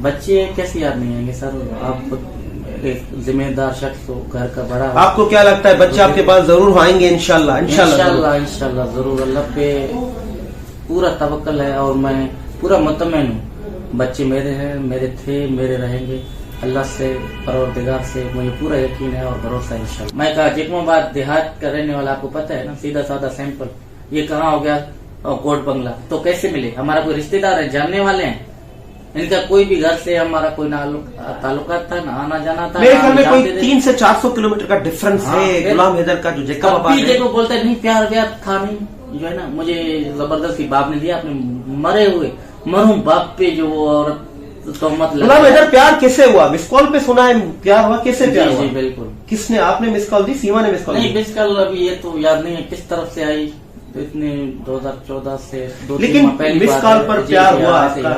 बच्चे कैसे याद नहीं आएंगे सर? आप एक जिम्मेदार शख्स हो, घर का बड़ा हो। आपको क्या लगता है बच्चे आपके पास जरूर आएंगे? इंशाल्लाह इंशाल्लाह जरूर। अल्लाह पे पूरा तवक्कल है और मैं पूरा मुतमईन हूँ। बच्चे मेरे हैं, मेरे थे, मेरे रहेंगे। अल्लाह से, परवरदिगार से मुझे पूरा यकीन है और भरोसा है इंशाल्लाह। मैं कहा जिकमाबाद देहात का रहने वाला, आपको पता है ना, सीधा साधा सिंपल। ये कहाँ हो गया कोट बंगला? तो कैसे मिले? हमारा कोई रिश्तेदार है, जानने वाले हैं। इनका कोई भी घर से हमारा कोई ताल्लुकात था ना, आना जाना था। मेरे ख्याल में कोई 300 से 400 किलोमीटर का डिफरेंस है गुलाम हैदर का जो जैकबाबाद है। देखो बोलता है नहीं, प्यार व्यार था नहीं, जो है ना। मुझे जबरदस्ती बाप ने दिया, अपने मरे हुए मरहूम बाप पे जो औरत तोहमत लगा। गुलाम हैदर प्यार कैसे हुआ? मिस कॉल पे सुना है प्यार हुआ, कैसे प्यार हुआ? जी बिल्कुल। किसने? आपने मिस कॉल दी? सीमा ने मिस कॉल दी? नहीं, मिस कॉल अभी ये तो याद नहीं है किस तरफ से आई। तो इतने 2014 से लेकिन मिस कॉल पर प्यार हुआ आपका?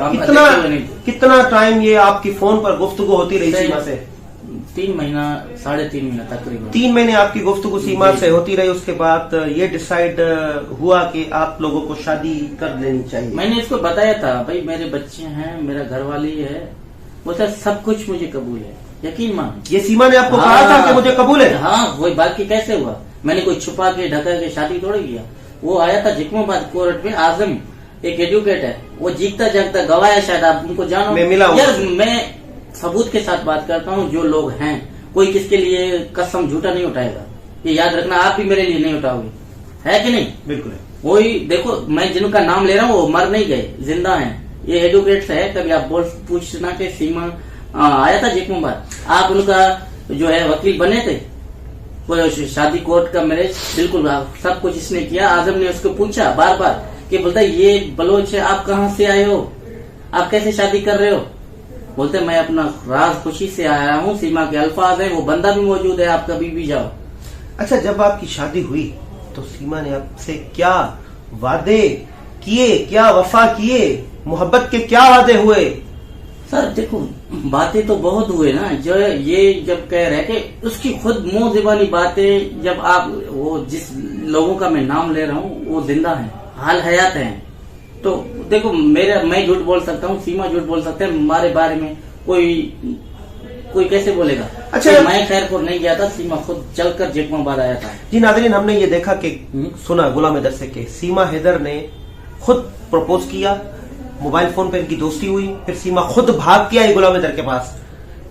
कितना टाइम ये आपकी फोन पर गुफ्तगू होती रही सीमा से? 3 महीना, 3.5 महीना तकरीबन। 3 महीने आपकी गुफ्तगू सीमा से होती रही। उसके बाद ये डिसाइड हुआ कि आप लोगों को शादी कर लेनी चाहिए। मैंने इसको बताया था, भाई मेरे बच्चे हैं, मेरा घरवाली है, बोलता सब कुछ मुझे कबूल है, यकीन मान। ये सीमा ने आपको कहा था कि मुझे कबूल है? हाँ, वही बाकी कैसे हुआ? मैंने कोई छुपा के ढका के शादी थोड़ी किया। वो आया था जिकमाबाद कोर्ट में। आजम एक एडवोकेट है, वो जीतता जागता गवाया, शायद आप उनको जानो। मैं मिला यार, मैं सबूत के साथ बात करता हूँ। जो लोग हैं, कोई किसके लिए कसम झूठा नहीं उठाएगा, ये याद रखना। आप भी मेरे लिए नहीं उठाओगे, है कि नहीं? बिल्कुल। वही देखो, मैं जिनका नाम ले रहा हूँ वो मर नहीं गए, जिंदा हैं। ये एडवोकेट्स है। कभी आप पूछना के सीमा आया था जिकमाबाद, आप उनका जो है वकील बने थे? कोई शादी कोर्ट का मैरिज बिल्कुल सब कुछ इसने किया। आजम ने उसको पूछा बार बार कि बोलता ये बलोच है, आप कहाँ से आए हो, आप कैसे शादी कर रहे हो? बोलते मैं अपना राज खुशी से आया हूँ। सीमा के अल्फाज है, वो बंदा भी मौजूद है, आप कभी भी जाओ। अच्छा, जब आपकी शादी हुई तो सीमा ने आपसे क्या वादे किए, क्या वफा किए, मोहब्बत के क्या वादे हुए? सर देखो, बातें तो बहुत हुए ना। जो ये जब कह रहे कि उसकी खुद मुंह ज़बानी बातें, जब आप वो जिस लोगों का मैं नाम ले रहा हूँ वो जिंदा हैं, हाल हयात हैं, तो देखो मैं झूठ बोल सकता हूँ, सीमा झूठ बोल सकते हैं हमारे बारे में। कोई कैसे बोलेगा? अच्छा, तो मैं खैरपुर नहीं गया था, सीमा खुद चलकर जिकमाबाद आया था। जी नाज़रीन, हमने ये देखा कि सुना गुलाम हैदर से कि सीमा हैदर ने खुद प्रपोज किया, मोबाइल फोन पर इनकी दोस्ती हुई, फिर सीमा खुद भाग के आई गुलाम हैदर के पास।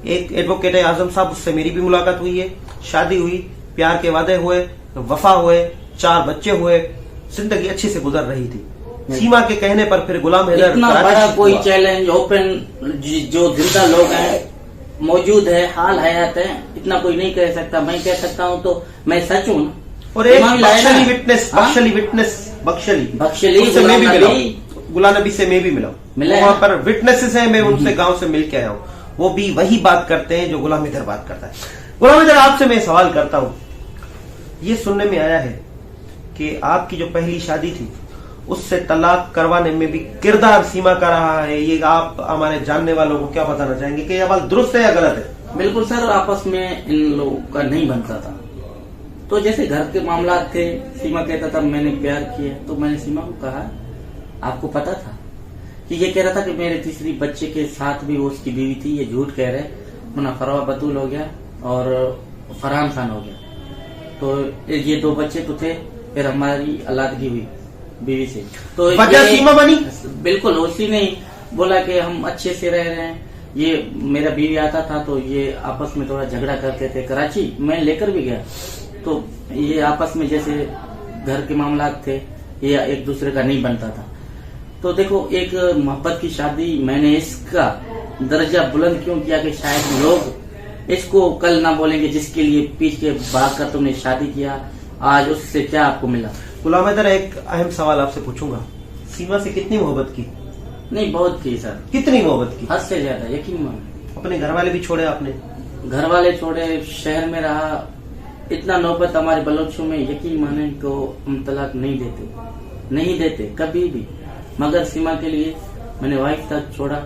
एक एडवोकेट है आजम साहब, उससे मेरी भी मुलाकात हुई है, शादी हुई, प्यार के वादे हुए, वफा हुए, 4 बच्चे हुए, जिंदगी अच्छी से गुजर रही थी। सीमा के कहने पर फिर गुलाम हैदर इतना बड़ा कोई चैलेंज ओपन, जो जिंदा लोग हैं मौजूद है, हाल हयात है, इतना कोई नहीं कह सकता। मैं कह सकता हूँ तो मैं सच हूँ। और एक बख्शली उससे मैं भी मिला, गुलाम नबी से मैं भी मिला, वहाँ पर विटनेसेस है, मैं उनसे गांव से मिल के आया हूँ। वो भी वही बात करते हैं जो गुलाम हैदर बात करता है। गुलाम हैदर, आपसे मैं सवाल करता हूँ, ये सुनने में आया है कि आपकी जो पहली शादी थी उससे तलाक करवाने में भी किरदार सीमा का रहा है। ये आप हमारे जानने वालों को क्या बताना चाहेंगे कि यह बात दुरुस्त है या गलत है? बिल्कुल सर, आपस में इन लोगों का नहीं बनता था। तो जैसे घर के मामला थे, सीमा कहता था मैंने प्यार किया, तो मैंने सीमा को कहा आपको पता था कि ये कह रहा था कि मेरे तीसरी बच्चे के साथ भी वो उसकी बीवी थी, ये झूठ कह रहे, मुना फरवा बतूल हो गया और फरहान खान हो गया। तो ये 2 बच्चे तो थे, फिर हमारी औलादगी हुई बीवी से। तो वजह सीमा बनी? बिल्कुल, उसी ने बोला कि हम अच्छे से रह रहे हैं। ये मेरा बीवी आता था तो ये आपस में थोड़ा झगड़ा करते थे। कराची मैं लेकर भी गया, तो ये आपस में जैसे घर के मामला थे, ये एक दूसरे का नहीं बनता था। तो देखो, एक मोहब्बत की शादी, मैंने इसका दर्जा बुलंद क्यों किया कि शायद लोग इसको कल ना बोलेंगे जिसके लिए पीछे भाग कर तुमने शादी किया, आज उससे क्या आपको मिला। गुलाम हैदर, एक अहम सवाल आपसे पूछूंगा, सीमा से कितनी मोहब्बत की? नहीं, बहुत की सर। कितनी मोहब्बत की? हद से ज्यादा, यकीन मानो। अपने घर वाले भी छोड़े आपने? घर वाले छोड़े, शहर में रहा, इतना नौबत हमारे बलोचों में, यकीन माने को हम तलाक नहीं देते कभी भी। मगर सीमा के लिए मैंने वाइफ तक छोड़ा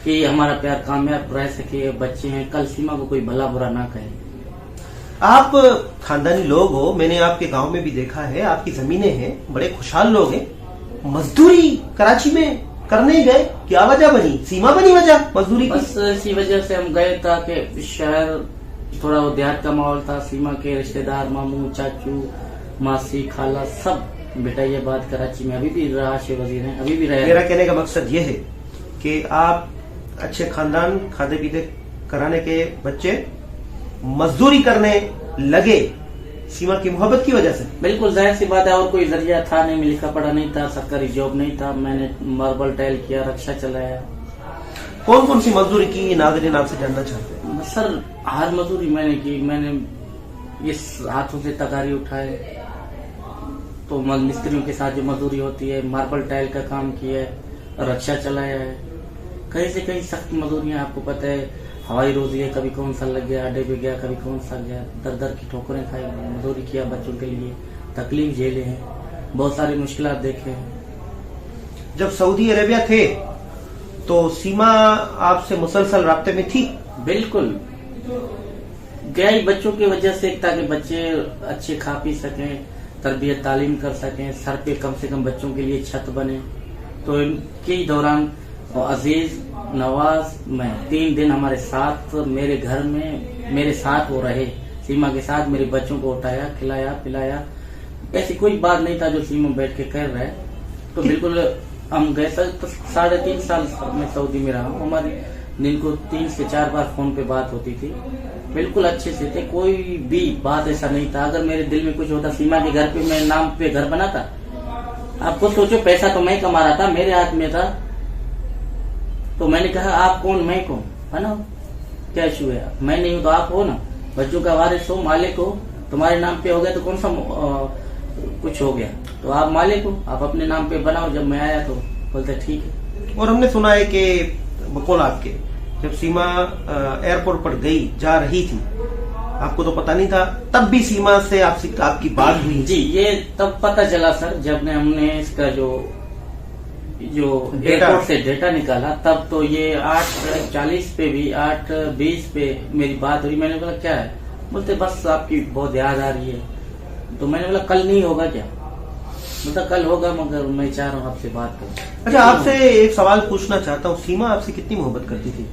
कि हमारा प्यार कामयाब रह सके, बच्चे हैं, कल सीमा को कोई भला बुरा ना कहे। आप खानदानी लोग हो, मैंने आपके गांव में भी देखा है, आपकी जमीनें हैं, बड़े खुशहाल लोग हैं, मजदूरी कराची में करने ही गए, क्या वजह बनी, सीमा बनी वजह मजदूरी की? बस इसी वजह से हम गए था कि शहर थोड़ा वो देहात का माहौल था। सीमा के रिश्तेदार, मामू, चाचू, मासी, खाला सब बिटाइए बात कराची में अभी भी राशि वजीर हैं, अभी भी रहे। मेरा कहने का मकसद ये है कि आप अच्छे खानदान, खाते पीते कराने के बच्चे मजदूरी करने लगे सीमा की मोहब्बत की वजह से। बिल्कुल जाहिर सी बात है, और कोई जरिया था नहीं, लिखा पढ़ा नहीं था, सरकारी जॉब नहीं था। मैंने मार्बल टाइल किया, रक्षा चलाया। कौन कौन सी मजदूरी की नाज़रीन आपसे जानना चाहते हैं? सर हर मजदूरी मैंने की। मैंने इस हाथों से तगारी उठाए, तो मिस्त्रियों के साथ जो मजदूरी होती है, मार्बल टाइल का काम किया है, रक्षा चलाया है। कहीं से कहीं सख्त मजदूरियां, आपको पता है हवाई रोजी है, कभी कौन सा लग गया, अड्डे पे गया, कभी कौन सा गया, दर दर की ठोकरें खाई, मजदूरी किया बच्चों के लिए, तकलीफ झेले हैं, बहुत सारी मुश्किलात देखे हैं। जब सऊदी अरेबिया थे तो सीमा आपसे मुसलसल राब्ते में थी? बिल्कुल, गया ही बच्चों की वजह से, ताकि बच्चे अच्छे खा पी सकें, तरबियत तालीम कर सकें, सर पे कम से कम बच्चों के लिए छत बने। तो इनके दौरान अजीज, नवाज, मैं 3 दिन हमारे साथ, मेरे घर में मेरे साथ वो रहे, सीमा के साथ मेरे बच्चों को उठाया, खिलाया, पिलाया। ऐसी कोई बात नहीं था जो सीमा बैठ के कर रहा है। तो बिल्कुल हम गए सर, तो 3.5 साल मैं सऊदी में रहा हूँ। हमारी दिन को 3 से 4 बार फोन पे बात होती थी, बिल्कुल अच्छे से थे, कोई भी बात ऐसा नहीं था। अगर मेरे दिल में कुछ होता, सीमा के घर पे मेरे नाम पे घर बना था, आपको सोचो, पैसा तो मैं कमा रहा था, मेरे हाथ में था। तो मैंने कहा आप कौन, मैं कौन, है ना, क्या इशू है, मैं नहीं हूं तो आप हो ना, बच्चों का वारिस हो, मालिक हो, तुम्हारे नाम पे हो गया तो कौन सा कुछ हो गया, तो आप मालिक हो, आप अपने नाम पे बनाओ। जब मैं आया तो बोलते ठीक है। और हमने सुना है कि बकौल आपके, जब सीमा एयरपोर्ट पर गई, जा रही थी, आपको तो पता नहीं था, तब भी सीमा से आपकी बात हुई? जी, ये तब पता चला सर, जब हमने इसका जो एयरपोर्ट से डेटा निकाला, तब तो ये 8:40 पे भी 8:20 पे मेरी बात हुई। मैंने बोला क्या है, बोलते बस आपकी बहुत याद आ रही है। तो मैंने बोला कल नहीं होगा क्या, मतलब कल होगा, मगर मैं चाह रहा हूँ आपसे बात करूँ। अच्छा, आपसे एक सवाल पूछना चाहता हूँ, सीमा आपसे कितनी मोहब्बत करती थी?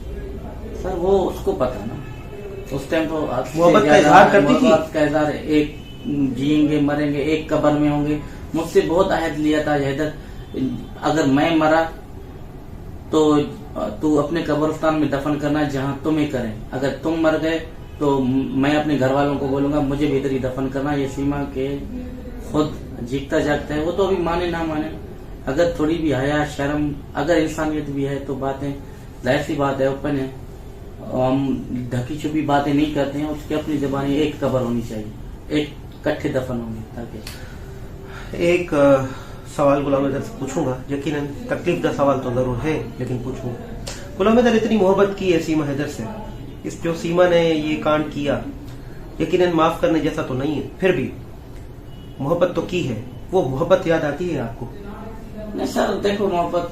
सर वो उसको पता ना, उस टाइम तो मोहब्बत का इजहार करती थी? मोहब्बत का इजहार, एक जिएंगे मरेंगे, एक कब्र में होंगे। मुझसे बहुत अहद लिया था, हैदर अगर मैं मरा तो तू अपने कब्रिस्तान में दफन करना जहाँ तुम्हें करें, अगर तुम मर गए तो मैं अपने घर वालों को बोलूंगा मुझे भी इधर ही दफन करना। ये सीमा के खुद जीतता जागता है, वो तो अभी माने ना माने, अगर थोड़ी भी हया शर्म, अगर इंसानियत भी है तो बातें जाहिर सी बात है, ओपन है, हम ढकी छुपी बातें नहीं करते हैं। उसकी अपनी ज़बानी एक कब्र होनी चाहिए, एक कट्ठे दफन होंगे। ताकि एक सवाल गुलाम हैदर से पूछूंगा, यकीनन तकलीफदा सवाल तो जरूर है, लेकिन पूछूंगा। गुलाम हैदर इतनी मोहब्बत की है सीमा हैदर से, इस जो सीमा ने ये कांड किया, यकीनन माफ करने जैसा तो नहीं है, फिर भी मोहब्बत तो की है, वो मोहब्बत याद आती है आपको? नहीं सर, देखो मोहब्बत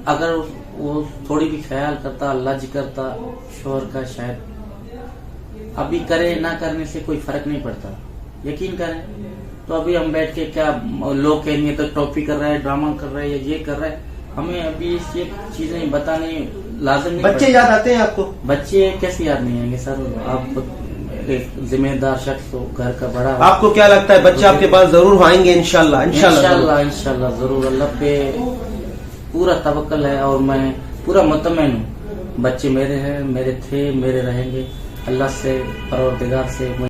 अगर वो थोड़ी भी ख्याल करता, लज करता शोहर का, शायद अभी करे ना करने से कोई फर्क नहीं पड़ता, यकीन करें। तो अभी हम बैठ के क्या लोग कहेंगे तो टॉपी कर रहा है, ड्रामा कर रहा है, या ये कर रहा है, हमें अभी ये चीजें बताने लाजिम नहीं। बच्चे याद आते हैं आपको? बच्चे कैसे याद नहीं आएंगे सर, आप एक जिम्मेदार शख्स हो, घर का बड़ा। आपको क्या लगता है बच्चे आपके पास जरूर आएंगे? इंशाल्लाह इंशाल्लाह जरूर, अल्लाह पे पूरा तवक्कल है और मैं पूरा मुतमईन हूँ। बच्चे मेरे हैं, मेरे थे, मेरे रहेंगे। अल्लाह से, परवरदिगार से